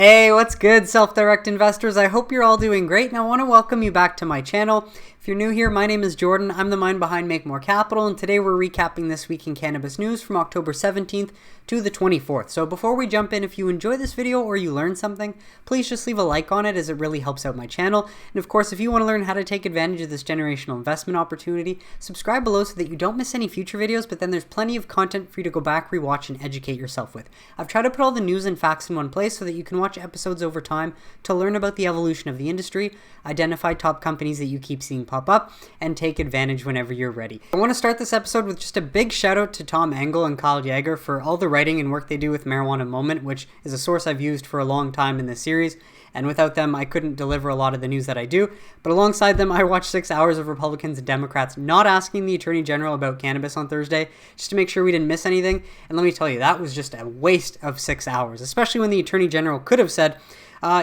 Hey, what's good, self-direct investors? I hope you're all doing great, and I want to welcome you back to my channel. If you're new here, my name is Jordan. I'm the mind behind Make More Capital, and today we're recapping this week in cannabis news from October 17th to the 24th. So before we jump in, if you enjoy this video or you learn something, please just leave a like on it as it really helps out my channel. And of course, if you want to learn how to take advantage of this generational investment opportunity, subscribe below so that you don't miss any future videos, but then there's plenty of content for you to go back, rewatch, and educate yourself with. I've tried to put all the news and facts in one place so that you can watch episodes over time to learn about the evolution of the industry, identify top companies that you keep seeing pop up, and take advantage whenever you're ready. I want to start this episode with just a big shout out to Tom Engel and Kyle Jaeger for all the writing and work they do with Marijuana Moment, which is a source I've used for a long time in this series, and without them I couldn't deliver a lot of the news that I do. But alongside them, I watched 6 hours of Republicans and Democrats not asking the Attorney General about cannabis on Thursday, just to make sure we didn't miss anything. And let me tell you, that was just a waste of 6 hours, especially when the Attorney General could have said,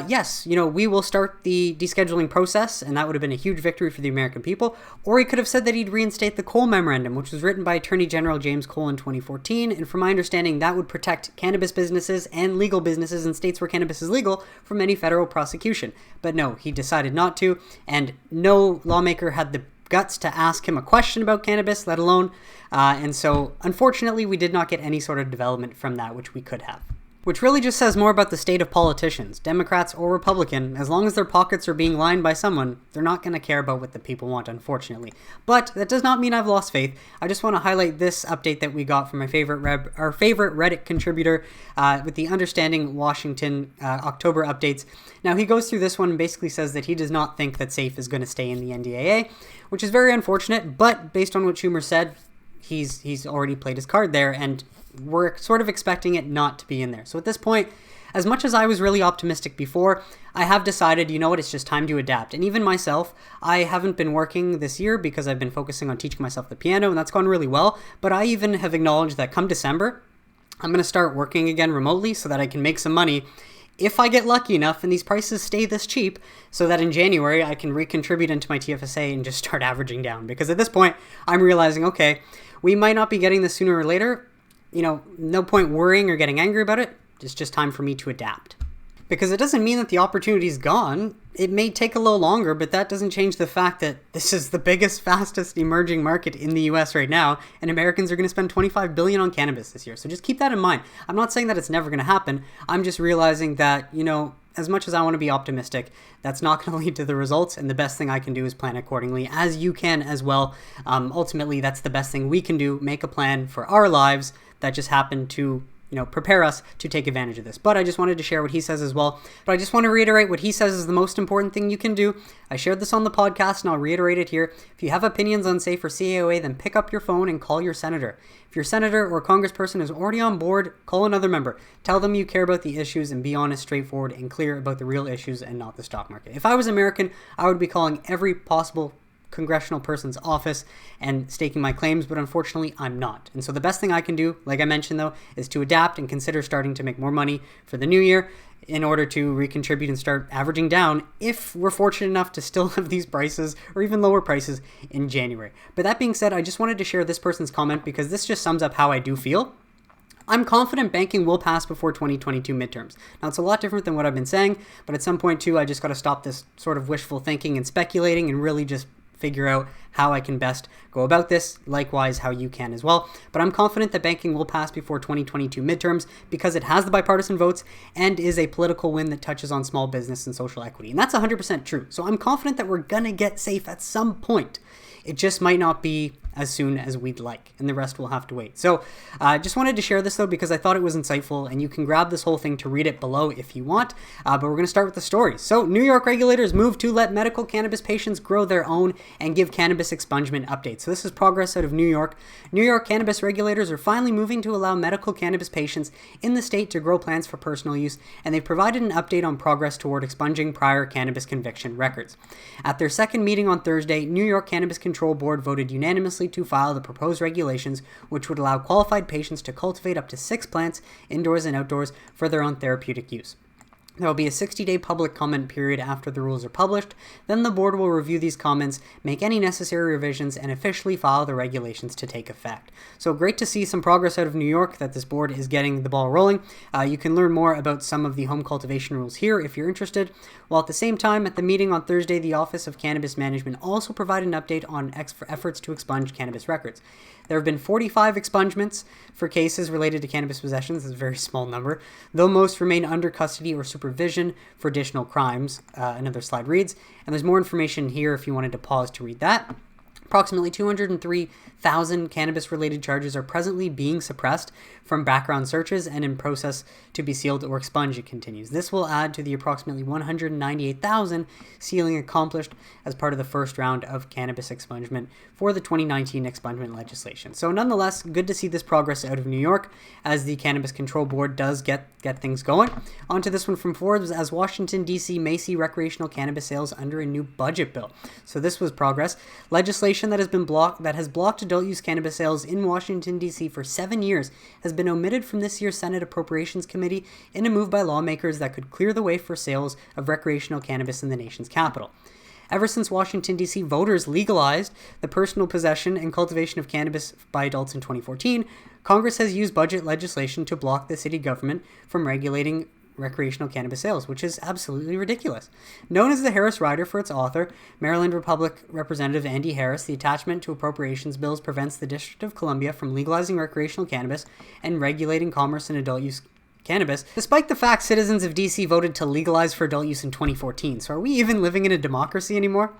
yes, we will start the descheduling process, and that would have been a huge victory for the American people. Or he could have said that he'd reinstate the Cole Memorandum, which was written by Attorney General James Cole in 2014, and from my understanding, that would protect cannabis businesses and legal businesses in states where cannabis is legal from any federal prosecution. But no, he decided not to, and no lawmaker had the guts to ask him a question about cannabis, let alone, and so unfortunately, we did not get any sort of development from that, which we could have. Which really just says more about the state of politicians, Democrats or Republican. As long as their pockets are being lined by someone, they're not going to care about what the people want, unfortunately. But that does not mean I've lost faith. I just want to highlight this update that we got from our favorite Reddit contributor with the Understanding Washington October updates. Now, he goes through this one and basically says that he does not think that SAFE is going to stay in the NDAA, which is very unfortunate, but based on what Schumer said, he's already played his card there, and we're sort of expecting it not to be in there. So at this point, as much as I was really optimistic before, I have decided, you know what, it's just time to adapt. And even myself, I haven't been working this year because I've been focusing on teaching myself the piano, and that's gone really well. But I even have acknowledged that come December, I'm going to start working again remotely so that I can make some money if I get lucky enough and these prices stay this cheap, so that in January I can recontribute into my TFSA and just start averaging down. Because at this point, I'm realizing, okay, we might not be getting this sooner or later. No point worrying or getting angry about it. It's just time for me to adapt. Because it doesn't mean that the opportunity's gone. It may take a little longer, but that doesn't change the fact that this is the biggest, fastest emerging market in the US right now, and Americans are going to spend $25 billion on cannabis this year. So just keep that in mind. I'm not saying that it's never going to happen. I'm just realizing that, as much as I want to be optimistic, that's not going to lead to the results, and the best thing I can do is plan accordingly, as you can as well. Ultimately, that's the best thing we can do, make a plan for our lives that just happen to prepare us to take advantage of this. But I just wanted to share what he says as well. But I just want to reiterate what he says is the most important thing you can do. I shared this on the podcast and I'll reiterate it here. If you have opinions on SAFE or CAOA, then pick up your phone and call your senator. If your senator or congressperson is already on board, call another member. Tell them you care about the issues and be honest, straightforward, and clear about the real issues and not the stock market. If I was American, I would be calling every possible congressional person's office and staking my claims, but unfortunately I'm not. And so the best thing I can do, like I mentioned though, is to adapt and consider starting to make more money for the new year in order to recontribute and start averaging down if we're fortunate enough to still have these prices or even lower prices in January. But that being said, I just wanted to share this person's comment because this just sums up how I do feel. I'm confident banking will pass before 2022 midterms. Now, it's a lot different than what I've been saying, but at some point too, I just got to stop this sort of wishful thinking and speculating and really just figure out how I can best go about this, likewise how you can as well. But I'm confident that banking will pass before 2022 midterms because it has the bipartisan votes and is a political win that touches on small business and social equity. And that's 100% true. So I'm confident that we're gonna get SAFE at some point. It just might not be as soon as we'd like, and the rest will have to wait. So I just wanted to share this though because I thought it was insightful, and you can grab this whole thing to read it below if you want, but we're going to start with the story. So New York regulators move to let medical cannabis patients grow their own and give cannabis expungement updates. So this is progress out of New York. New York cannabis regulators are finally moving to allow medical cannabis patients in the state to grow plants for personal use, and they've provided an update on progress toward expunging prior cannabis conviction records. At their second meeting on Thursday, New York Cannabis Control Board voted unanimously to file the proposed regulations, which would allow qualified patients to cultivate up to 6 plants indoors and outdoors for their own therapeutic use. There will be a 60-day public comment period after the rules are published. Then the board will review these comments, make any necessary revisions, and officially file the regulations to take effect. So great to see some progress out of New York, that this board is getting the ball rolling. You can learn more about some of the home cultivation rules here if you're interested. While at the same time, at the meeting on Thursday, the Office of Cannabis Management also provided an update on efforts to expunge cannabis records. There have been 45 expungements for cases related to cannabis possessions. It's a very small number, though most remain under custody or supervision for additional crimes. Another slide reads, and there's more information here if you wanted to pause to read that. Approximately 203,000 cannabis-related charges are presently being suppressed from background searches and in process to be sealed or expunged, it continues. This will add to the approximately 198,000 sealing accomplished as part of the first round of cannabis expungement for the 2019 expungement legislation. So nonetheless, good to see this progress out of New York as the Cannabis Control Board does get things going. On to this one from Forbes, as Washington, D.C. may see recreational cannabis sales under a new budget bill. So this was progress. Legislation that has blocked adult use cannabis sales in Washington, D.C. for 7 years has been omitted from this year's Senate Appropriations Committee in a move by lawmakers that could clear the way for sales of recreational cannabis in the nation's capital. Ever since Washington, D.C. voters legalized the personal possession and cultivation of cannabis by adults in 2014, Congress has used budget legislation to block the city government from regulating recreational cannabis sales, which is absolutely ridiculous. Known as the Harris Rider for its author, Maryland Representative Andy Harris, the attachment to appropriations bills prevents the District of Columbia from legalizing recreational cannabis and regulating commerce in adult use cannabis, despite the fact citizens of DC voted to legalize for adult use in 2014. So are we even living in a democracy anymore?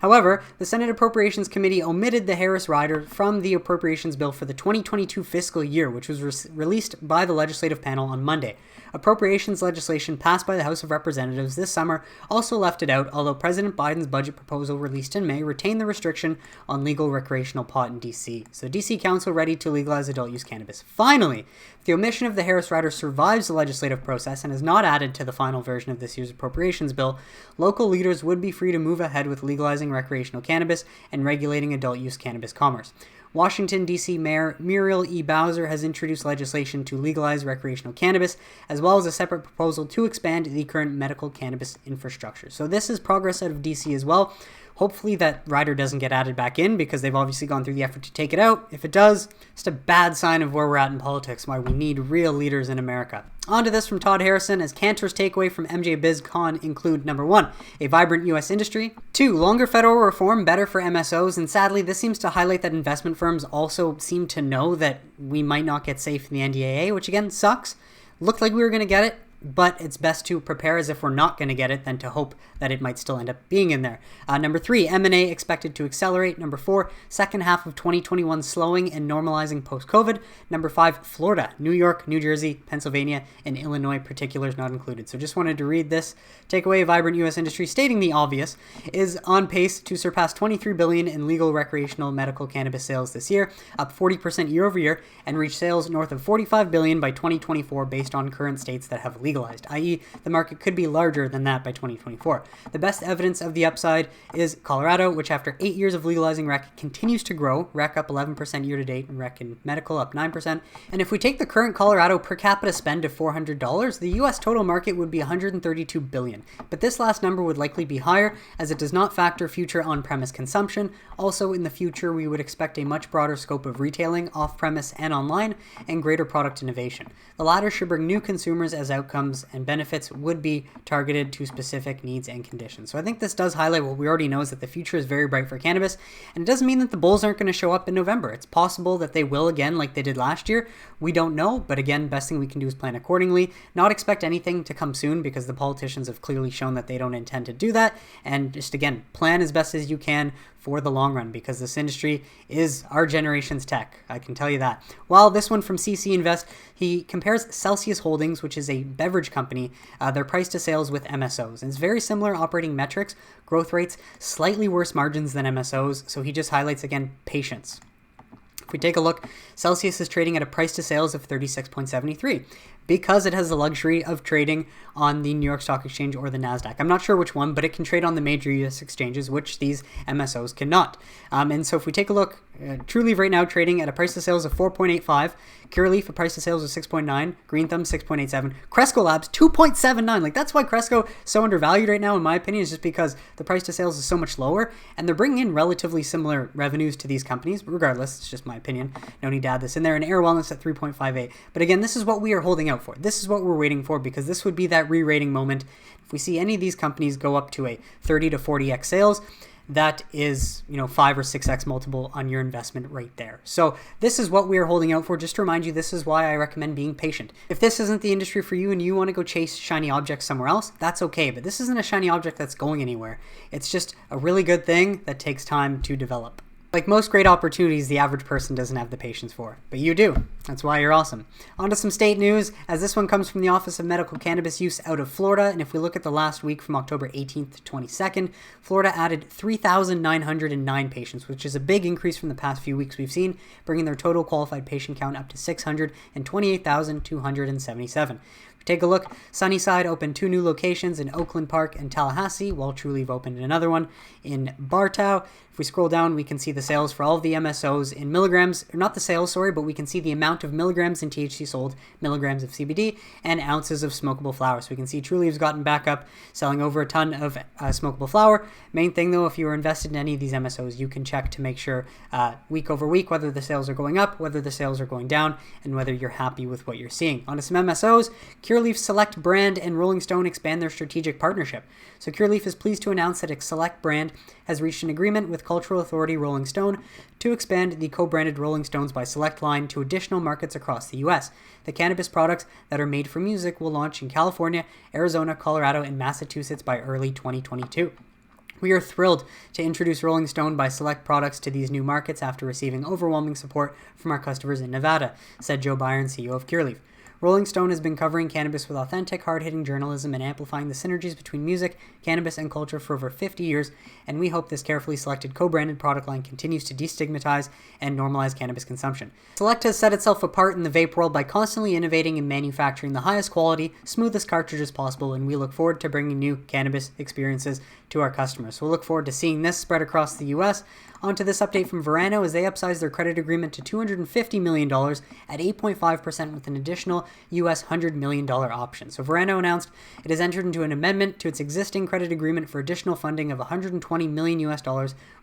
However, the Senate Appropriations Committee omitted the Harris Rider from the appropriations bill for the 2022 fiscal year, which was released by the legislative panel on Monday. Appropriations legislation passed by the House of Representatives this summer also left it out, although President Biden's budget proposal released in May retained the restriction on legal recreational pot in D.C. So D.C. Council ready to legalize adult use cannabis. Finally, the omission of the Harris Rider survives the legislative process and is not added to the final version of this year's appropriations bill. Local leaders would be free to move ahead with legalizing recreational cannabis and regulating adult use cannabis commerce. Washington, D.C. Mayor Muriel E. Bowser has introduced legislation to legalize recreational cannabis, as well as a separate proposal to expand the current medical cannabis infrastructure. So this is progress out of D.C. as well. Hopefully that rider doesn't get added back in, because they've obviously gone through the effort to take it out. If it does, it's a bad sign of where we're at in politics, why we need real leaders in America. On to this from Todd Harrison, as Cantor's takeaway from MJBizCon include: number 1, a vibrant U.S. industry; 2, longer federal reform, better for MSOs, and sadly this seems to highlight that investment firms also seem to know that we might not get safe in the NDAA, which again sucks. Looked like we were going to get it, but it's best to prepare as if we're not going to get it than to hope that it might still end up being in there. Number 3, M&A expected to accelerate. Number 4, second half of 2021 slowing and normalizing post-COVID. Number 5, Florida, New York, New Jersey, Pennsylvania, and Illinois, particulars not included. So just wanted to read this. Takeaway: vibrant U.S. industry, stating the obvious, is on pace to surpass $23 billion in legal recreational medical cannabis sales this year, up 40% year over year, and reach sales north of $45 billion by 2024 based on current states that have legalized, i.e. the market could be larger than that by 2024. The best evidence of the upside is Colorado, which after 8 years of legalizing rec continues to grow, rec up 11% year to date, and rec and medical up 9%. And if we take the current Colorado per capita spend of $400, the US total market would be $132 billion. But this last number would likely be higher, as it does not factor future on-premise consumption. Also, in the future, we would expect a much broader scope of retailing, off-premise and online, and greater product innovation. The latter should bring new consumers, as outcomes and benefits would be targeted to specific needs and conditions. So I think this does highlight what we already know, is that the future is very bright for cannabis, and it doesn't mean that the bulls aren't going to show up in November. It's possible that they will again like they did last year. We don't know, but again, best thing we can do is plan accordingly. Not expect anything to come soon, because the politicians have clearly shown that they don't intend to do that, and just again, plan as best as you can for the long run, because this industry is our generation's tech. I can tell you that. While this one from CC Invest, he compares Celsius Holdings, which is a beverage company, their price to sales with MSOs. And it's very similar operating metrics, growth rates, slightly worse margins than MSOs. So he just highlights again patience. If we take a look, Celsius is trading at a price to sales of 36.73. because it has the luxury of trading on the New York Stock Exchange or the NASDAQ. I'm not sure which one, but it can trade on the major US exchanges, which these MSOs cannot. And so if we take a look, Trulieve right now trading at a price to sales of 4.85, Curaleaf a price to sales of 6.9, Green Thumb 6.87, Cresco Labs 2.79. Like, that's why Cresco is so undervalued right now, in my opinion, is just because the price to sales is so much lower, and they're bringing in relatively similar revenues to these companies. But regardless, it's just my opinion. No need to add this in there. And Air Wellness at 3.58. But again, this is what we are holding out for. This is what we're waiting for, because this would be that re-rating moment. If we see any of these companies go up to a 30 to 40x sales, that is, 5 or 6x multiple on your investment right there. So this is what we are holding out for. Just to remind you, this is why I recommend being patient. If this isn't the industry for you and you want to go chase shiny objects somewhere else, that's okay. But this isn't a shiny object that's going anywhere. It's just a really good thing that takes time to develop. Like most great opportunities, the average person doesn't have the patience for, but you do. That's why you're awesome. On to some state news, as this one comes from the Office of Medical Cannabis Use out of Florida. And if we look at the last week from October 18th to 22nd, Florida added 3,909 patients, which is a big increase from the past few weeks we've seen, bringing their total qualified patient count up to 628,277. Take a look. Sunnyside opened 2 new locations in Oakland Park and Tallahassee, while Trulieve opened another one in Bartow. If we scroll down, we can see the sales for all of the MSOs in milligrams, or not the sales, sorry, but we can see the amount of milligrams in THC sold, milligrams of CBD, and ounces of smokable flower. So we can see Trulieve's gotten back up, selling over a ton of smokable flower. Main thing though, if you are invested in any of these MSOs, you can check to make sure week over week whether the sales are going up, whether the sales are going down, and whether you're happy with what you're seeing. On to some MSOs. Curaleaf Select Brand and Rolling Stone expand their strategic partnership. So Curaleaf is pleased to announce that its Select Brand has reached an agreement with cultural authority Rolling Stone to expand the co-branded Rolling Stones by Select line to additional markets across the U.S. The cannabis products that are made for music will launch in California, Arizona, Colorado, and Massachusetts by early 2022. We are thrilled to introduce Rolling Stone by Select products to these new markets after receiving overwhelming support from our customers in Nevada, said Joe Byron, CEO of Curaleaf. Rolling Stone has been covering cannabis with authentic, hard-hitting journalism and amplifying the synergies between music, cannabis, and culture for over 50 years, and we hope this carefully selected co-branded product line continues to destigmatize and normalize cannabis consumption. Select has set itself apart in the vape world by constantly innovating and manufacturing the highest quality, smoothest cartridges possible, and we look forward to bringing new cannabis experiences to our customers. So we'll look forward to seeing this spread across the U.S. Onto this update from Verano as they upsized their credit agreement to $250 million at 8.5% with an additional US $100 million option. So Verano announced it has entered into an amendment to its existing credit agreement for additional funding of $120 million US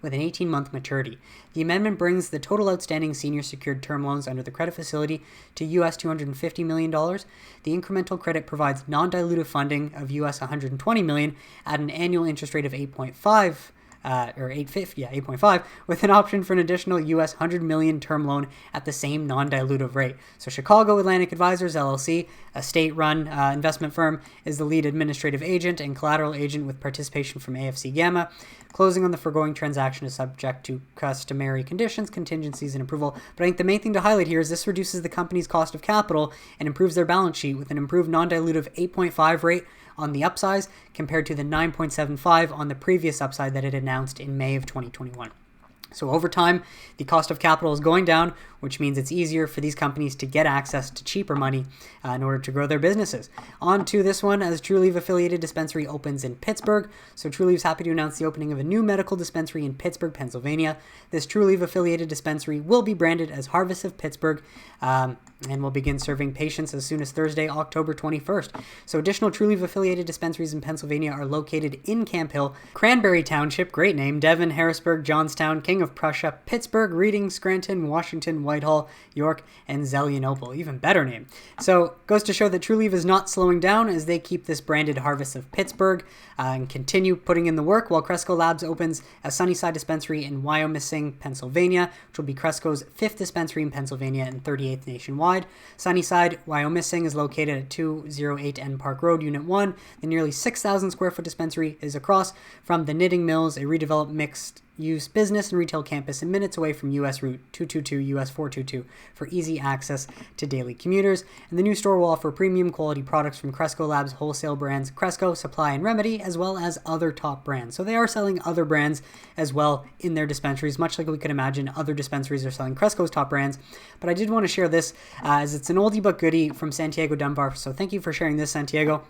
with an 18-month maturity. The amendment brings the total outstanding senior secured term loans under the credit facility to US $250 million. The incremental credit provides non-dilutive funding of US $120 million at an annual interest rate of 8.5%. 8.5, with an option for an additional US $100 million term loan at the same non-dilutive rate. So Chicago Atlantic Advisors, LLC, a state-run investment firm, is the lead administrative agent and collateral agent with participation from AFC Gamma. Closing on the foregoing transaction is subject to customary conditions, contingencies, and approval. But I think the main thing to highlight here is this reduces the company's cost of capital and improves their balance sheet with an improved non-dilutive 8.5 rate on the upsize compared to the 9.75 on the previous upside that it announced in May of 2021. So over time, the cost of capital is going down, which means it's easier for these companies to get access to cheaper money in order to grow their businesses. On to this one, as Trulieve affiliated dispensary opens in Pittsburgh. So Trulieve is happy to announce the opening of a new medical dispensary in Pittsburgh, Pennsylvania. This Trulieve affiliated dispensary will be branded as Harvest of Pittsburgh and will begin serving patients as soon as Thursday, October 21st. So additional Trulieve affiliated dispensaries in Pennsylvania are located in Camp Hill, Cranberry Township, great name, Devon, Harrisburg, Johnstown, King of Prussia, Pittsburgh, Reading, Scranton, Washington, Whitehall, York, and Zelienople. Even better name. So goes to show that Trulieve is not slowing down as they keep this branded Harvest of Pittsburgh and continue putting in the work while Cresco Labs opens a Sunnyside dispensary in Wyomissing, Pennsylvania, which will be Cresco's 5th dispensary in Pennsylvania and 38th nationwide. Sunnyside, Wyomissing is located at 208 N Park Road, Unit 1. The nearly 6,000 square foot dispensary is across from the Knitting Mills, a redeveloped mixed use business and retail campus and minutes away from US Route 222, US 422 for easy access to daily commuters. And the new store will offer premium quality products from Cresco Labs wholesale brands Cresco, Supply, and Remedy, as well as other top brands. So they are selling other brands as well in their dispensaries, much like we could imagine other dispensaries are selling Cresco's top brands. But I did want to share this as it's an oldie but goodie from Santiago Dunbar. So thank you for sharing this, Santiago.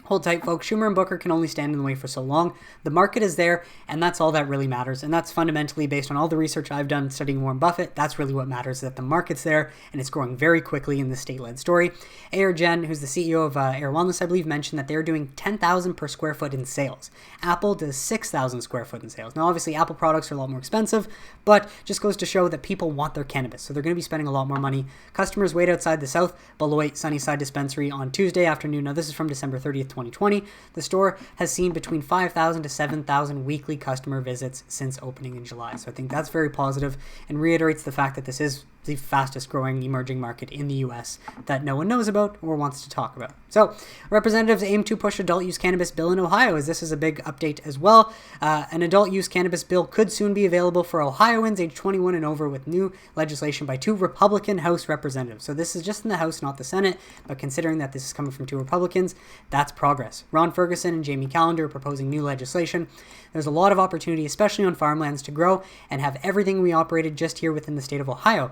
Hold tight, folks. Schumer and Booker can only stand in the way for so long. The market is there, and that's all that really matters. And that's fundamentally based on all the research I've done studying Warren Buffett. That's really what matters, that the market's there, and it's growing very quickly in the state-led story. Ayer Jen, who's the CEO of Air Wellness, I believe, mentioned that they're doing $10,000 per square foot in sales. Apple does 6,000 square foot in sales. Now, obviously, Apple products are a lot more expensive, but just goes to show that people want their cannabis, so they're going to be spending a lot more money. Customers wait outside the South Beloit Sunnyside Dispensary on Tuesday afternoon. Now, this is from December 30th, 2020. The store has seen between 5,000 to 7,000 weekly customer visits since opening in July. So I think that's very positive and reiterates the fact that this is the fastest growing emerging market in the US that no one knows about or wants to talk about. So representatives aim to push adult use cannabis bill in Ohio, as this is a big update as well. An adult use cannabis bill could soon be available for Ohioans age 21 and over with new legislation by 2 Republican House representatives. So this is just in the House, not the Senate, but considering that this is coming from 2 Republicans, that's progress. Ron Ferguson and Jamie Callender are proposing new legislation. There's a lot of opportunity, especially on farmlands, to grow and have everything we operated just here within the state of Ohio.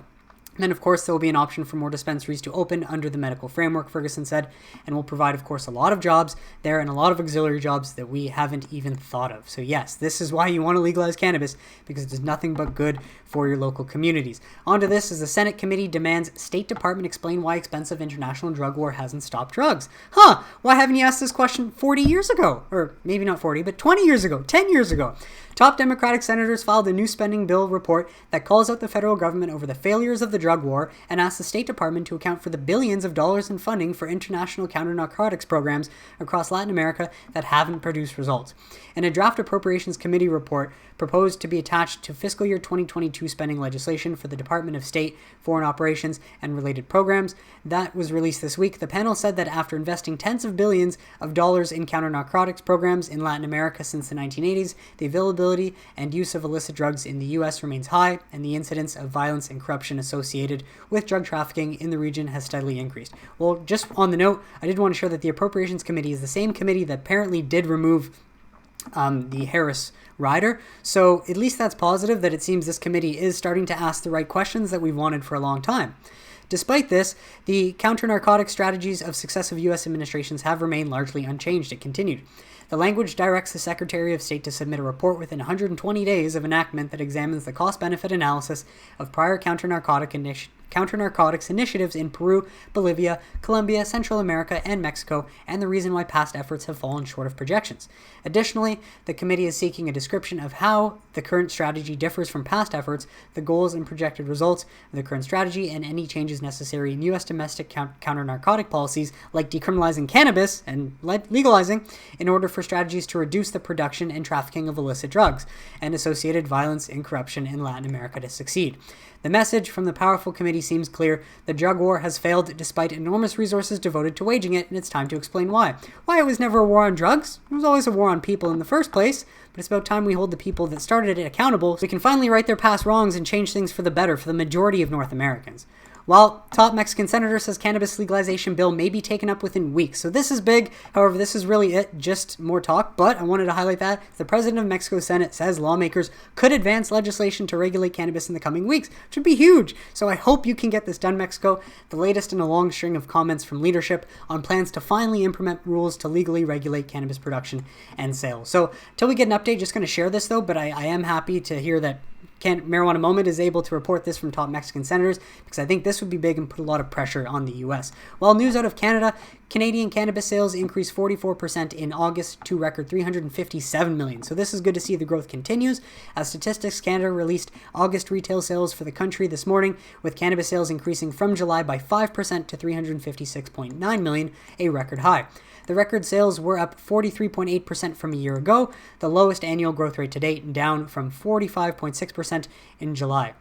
And then, of course, there will be an option for more dispensaries to open under the medical framework, Ferguson said, and will provide, of course, a lot of jobs there and a lot of auxiliary jobs that we haven't even thought of. So yes, this is why you want to legalize cannabis, because it does nothing but good for your local communities. On to this, as the Senate committee demands State Department explain why expensive international drug war hasn't stopped drugs. Why haven't you asked this question 40 years ago? Or maybe not 40, but 20 years ago, 10 years ago. Top Democratic senators filed a new spending bill report that calls out the federal government over the failures of the drug war and asks the State Department to account for the billions of dollars in funding for international counter-narcotics programs across Latin America that haven't produced results. In a draft Appropriations Committee report proposed to be attached to fiscal year 2022 spending legislation for the Department of State, Foreign Operations, and related programs that was released this week, the panel said that after investing tens of billions of dollars in counter-narcotics programs in Latin America since the 1980s, the availability and use of illicit drugs in the U.S. remains high, and the incidence of violence and corruption associated with drug trafficking in the region has steadily increased. Well, just on the note, I did want to share that the Appropriations Committee is the same committee that apparently did remove the Harris rider. So at least that's positive that it seems this committee is starting to ask the right questions that we've wanted for a long time. Despite this, the counter-narcotic strategies of successive U.S. administrations have remained largely unchanged. It continued. The language directs the Secretary of State to submit a report within 120 days of enactment that examines the cost-benefit analysis of prior counter-narcotics initiatives in Peru, Bolivia, Colombia, Central America, and Mexico, and the reason why past efforts have fallen short of projections. Additionally, the committee is seeking a description of how the current strategy differs from past efforts, the goals and projected results of the current strategy, and any changes necessary in U.S. domestic counter-narcotic policies like decriminalizing cannabis and legalizing in order for strategies to reduce the production and trafficking of illicit drugs and associated violence and corruption in Latin America to succeed. The message from the powerful committee seems clear. The drug war has failed despite enormous resources devoted to waging it, and it's time to explain why. Why it was never a war on drugs? It was always a war on people in the first place, but it's about time we hold the people that started it accountable so we can finally right their past wrongs and change things for the better for the majority of North Americans. While top Mexican senator says cannabis legalization bill may be taken up within weeks. So this is big. However, this is really it, just more talk. But I wanted to highlight that the president of Mexico's Senate says lawmakers could advance legislation to regulate cannabis in the coming weeks, which would be huge. So I hope you can get this done, Mexico. The latest in a long string of comments from leadership on plans to finally implement rules to legally regulate cannabis production and sales. So until we get an update, just going to share this though, but I am happy to hear that Marijuana Moment is able to report this from top Mexican senators because I think this would be big and put a lot of pressure on the U.S. While news out of Canada, Canadian cannabis sales increased 44% in August to record $357 million. So this is good to see the growth continues. As Statistics Canada released August retail sales for the country this morning, with cannabis sales increasing from July by 5% to $356.9 million, a record high. The record sales were up 43.8% from a year ago, the lowest annual growth rate to date, down from 45.6% in July.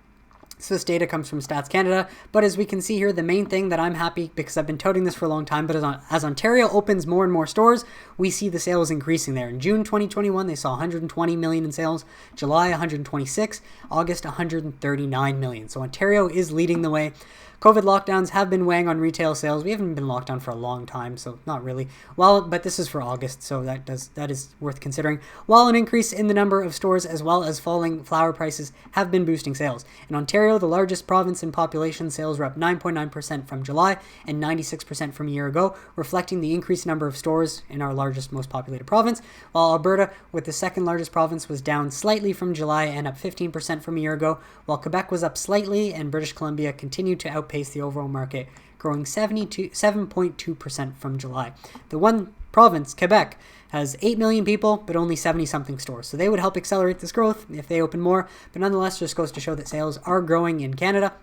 So this data comes from Stats Canada, but as we can see here, the main thing that I'm happy, because I've been touting this for a long time, but as Ontario opens more and more stores, we see the sales increasing there. In June 2021, they saw 120 million in sales, July 126, August 139 million. So Ontario is leading the way. COVID lockdowns have been weighing on retail sales. We haven't been locked down for a long time, so not really. Well, but this is for August, so that is worth considering. While an increase in the number of stores as well as falling flower prices have been boosting sales. In Ontario, the largest province in population, sales were up 9.9% from July and 96% from a year ago, reflecting the increased number of stores in our largest, most populated province. While Alberta, with the second largest province, was down slightly from July and up 15% from a year ago, while Quebec was up slightly and British Columbia continued to outpace the overall market, growing 7.2% from July. The one province, Quebec, has 8 million people, but only 70-something stores. So they would help accelerate this growth if they open more. But nonetheless, just goes to show that sales are growing in Canada.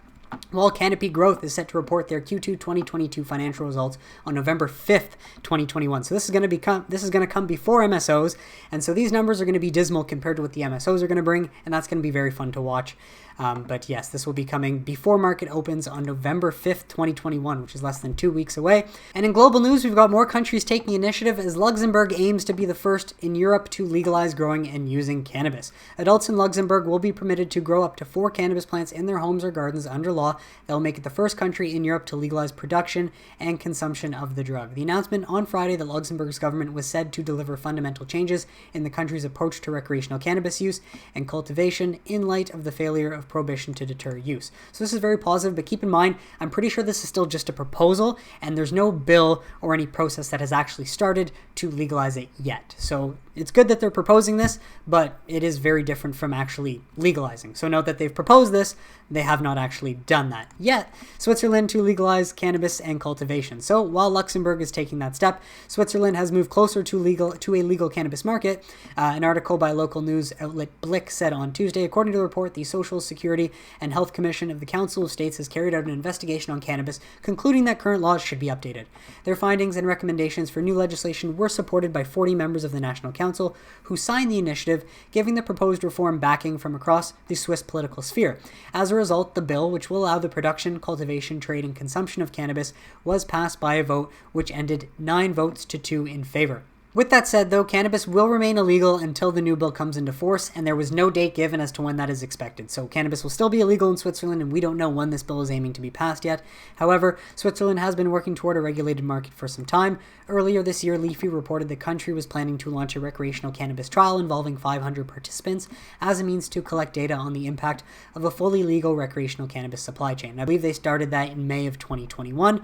While Canopy Growth is set to report their Q2 2022 financial results on November 5th, 2021. So this is going to come before MSOs, and so these numbers are going to be dismal compared to what the MSOs are going to bring, and that's going to be very fun to watch. But yes, this will be coming before market opens on November 5th, 2021, which is less than 2 weeks away. And in global news, we've got more countries taking initiative as Luxembourg aims to be the first in Europe to legalize growing and using cannabis. Adults in Luxembourg will be permitted to grow up to 4 cannabis plants in their homes or gardens under law. They'll make it the first country in Europe to legalize production and consumption of the drug. The announcement on Friday that Luxembourg's government was said to deliver fundamental changes in the country's approach to recreational cannabis use and cultivation in light of the failure of prohibition to deter use. So this is very positive, but keep in mind, I'm pretty sure this is still just a proposal and there's no bill or any process that has actually started to legalize it yet. So it's good that they're proposing this, but it is very different from actually legalizing. So note that they've proposed this, they have not actually done that yet. Switzerland to legalize cannabis and cultivation. So while Luxembourg is taking that step, Switzerland has moved closer to a legal cannabis market. An article by local news outlet Blick said on Tuesday, according to the report, the Social Security and Health Commission of the Council of States has carried out an investigation on cannabis, concluding that current laws should be updated. Their findings and recommendations for new legislation were supported by 40 members of the National Council who signed the initiative, giving the proposed reform backing from across the Swiss political sphere. As a result, the bill, which will allow the production, cultivation, trade, and consumption of cannabis, was passed by a vote which ended 9 votes to 2 in favor. With that said, though, cannabis will remain illegal until the new bill comes into force, and there was no date given as to when that is expected. So cannabis will still be illegal in Switzerland, and we don't know when this bill is aiming to be passed yet. However, Switzerland has been working toward a regulated market for some time. Earlier this year, Leafy reported the country was planning to launch a recreational cannabis trial involving 500 participants as a means to collect data on the impact of a fully legal recreational cannabis supply chain. I believe they started that in May of 2021.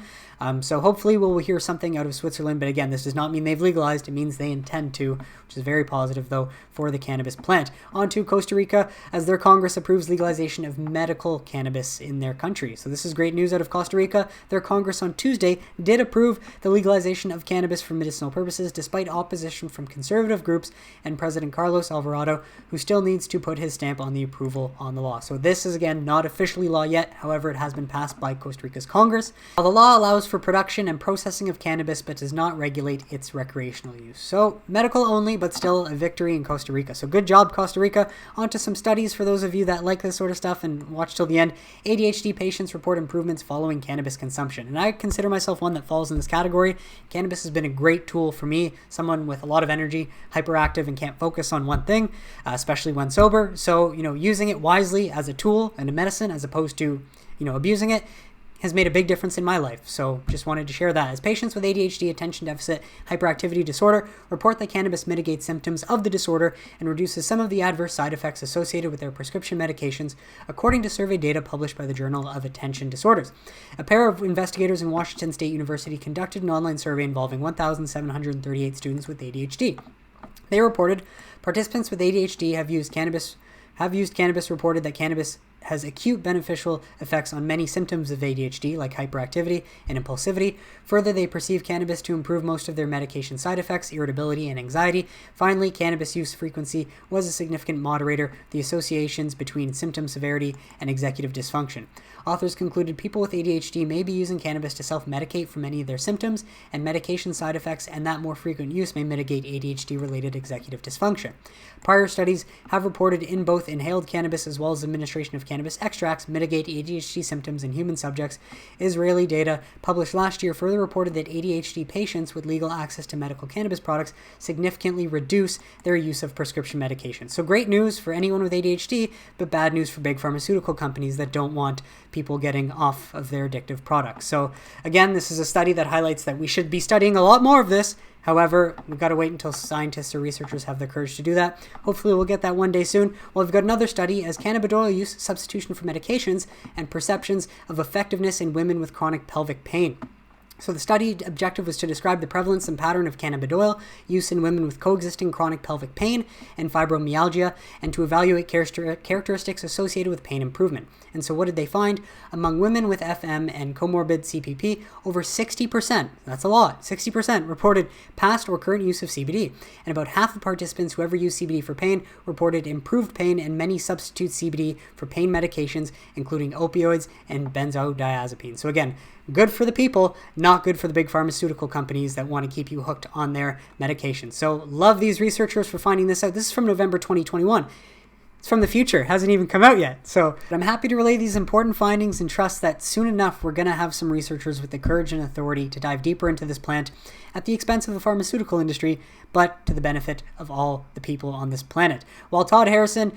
So hopefully we'll hear something out of Switzerland, but again, this does not mean they've legalized. It means they intend to, which is very positive, though, for the cannabis plant. On to Costa Rica, as their Congress approves legalization of medical cannabis in their country. So this is great news out of Costa Rica. Their Congress on Tuesday did approve the legalization of cannabis for medicinal purposes, despite opposition from conservative groups and President Carlos Alvarado, who still needs to put his stamp on the approval on the law. So this is, again, not officially law yet. However, it has been passed by Costa Rica's Congress. While the law allows for production and processing of cannabis, but does not regulate its recreational use. So medical only, but still a victory in Costa Rica. So good job, Costa Rica. On to some studies for those of you that like this sort of stuff and watch till the end. ADHD patients report improvements following cannabis consumption. And I consider myself one that falls in this category. Cannabis has been a great tool for me, someone with a lot of energy, hyperactive, and can't focus on one thing, especially when sober. So, using it wisely as a tool and a medicine as opposed to, abusing it, has made a big difference in my life. So just wanted to share that. As patients with ADHD, attention deficit hyperactivity disorder, report that cannabis mitigates symptoms of the disorder and reduces some of the adverse side effects associated with their prescription medications, according to survey data published by the Journal of Attention Disorders. A pair of investigators in Washington State University conducted an online survey involving 1,738 students with ADHD. They reported participants with ADHD have used cannabis, reported that cannabis has acute beneficial effects on many symptoms of ADHD, like hyperactivity and impulsivity. Further, they perceive cannabis to improve most of their medication side effects, irritability, and anxiety. Finally, cannabis use frequency was a significant moderator of the associations between symptom severity and executive dysfunction. Authors concluded people with ADHD may be using cannabis to self-medicate for many of their symptoms and medication side effects, and that more frequent use may mitigate ADHD-related executive dysfunction. Prior studies have reported in both inhaled cannabis as well as administration of cannabis extracts mitigate ADHD symptoms in human subjects. Israeli data published last year further reported that ADHD patients with legal access to medical cannabis products significantly reduce their use of prescription medication. So great news for anyone with ADHD, but bad news for big pharmaceutical companies that don't want people getting off of their addictive products. So again, this is a study that highlights that we should be studying a lot more of this. However, we've got to wait until scientists or researchers have the courage to do that. Hopefully we'll get that one day soon. Well, we've got another study as cannabidiol use, substitution for medications, and perceptions of effectiveness in women with chronic pelvic pain. So the study objective was to describe the prevalence and pattern of cannabidiol use in women with coexisting chronic pelvic pain and fibromyalgia, and to evaluate characteristics associated with pain improvement. And so what did they find? Among women with FM and comorbid CPP, over 60%, that's a lot, 60% reported past or current use of CBD. And about half of participants who ever used CBD for pain reported improved pain, and many substitute CBD for pain medications, including opioids and benzodiazepines. So again, good for the people, not good for the big pharmaceutical companies that want to keep you hooked on their medications. So love these researchers for finding this out. This is from November 2021. It's from the future, hasn't even come out yet. So I'm happy to relay these important findings and trust that soon enough we're going to have some researchers with the courage and authority to dive deeper into this plant at the expense of the pharmaceutical industry, but to the benefit of all the people on this planet. While Todd Harrison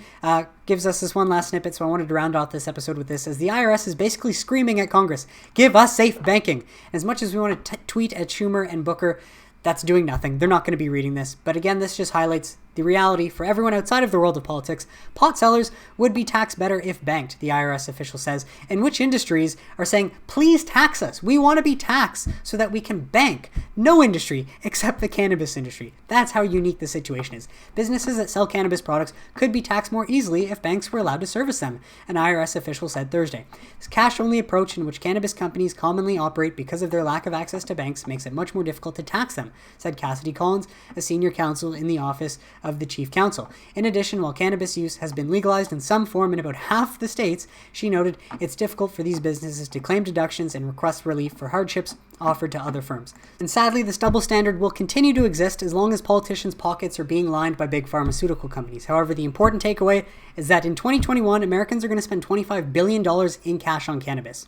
gives us this one last snippet, so I wanted to round off this episode with this, as the IRS is basically screaming at Congress, give us safe banking. As much as we want to tweet at Schumer and Booker, that's doing nothing. They're not going to be reading this. But again, this just highlights the reality for everyone outside of the world of politics. Pot sellers would be taxed better if banked, the IRS official says, in which industries are saying, please tax us. We want to be taxed so that we can bank. No industry except the cannabis industry. That's how unique the situation is. Businesses that sell cannabis products could be taxed more easily if banks were allowed to service them, an IRS official said Thursday. This cash-only approach in which cannabis companies commonly operate because of their lack of access to banks makes it much more difficult to tax them, said Cassidy Collins, a senior counsel in the office of the chief counsel. In addition, while cannabis use has been legalized in some form in about half the states, she noted it's difficult for these businesses to claim deductions and request relief for hardships offered to other firms. And sadly, this double standard will continue to exist as long as politicians' pockets are being lined by big pharmaceutical companies. However, the important takeaway is that in 2021, Americans are going to spend $25 billion in cash on cannabis.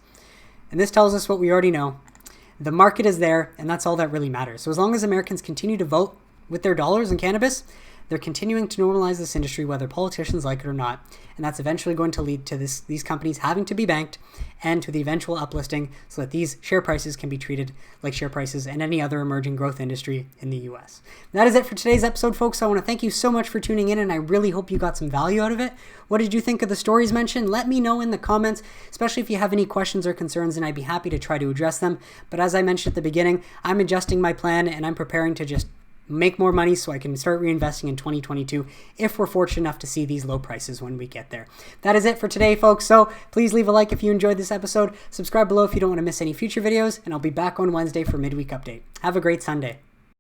And this tells us what we already know. The market is there, and that's all that really matters. So as long as Americans continue to vote with their dollars in cannabis, they're continuing to normalize this industry, whether politicians like it or not. And that's eventually going to lead to these companies having to be banked and to the eventual uplisting so that these share prices can be treated like share prices in any other emerging growth industry in the US. And that is it for today's episode, folks. I want to thank you so much for tuning in, and I really hope you got some value out of it. What did you think of the stories mentioned? Let me know in the comments, especially if you have any questions or concerns, and I'd be happy to try to address them. But as I mentioned at the beginning, I'm adjusting my plan and I'm preparing to just make more money so I can start reinvesting in 2022 if we're fortunate enough to see these low prices when we get there. That is it for today, folks. So please leave a like if you enjoyed this episode. Subscribe below if you don't want to miss any future videos, and I'll be back on Wednesday for midweek update. Have a great Sunday.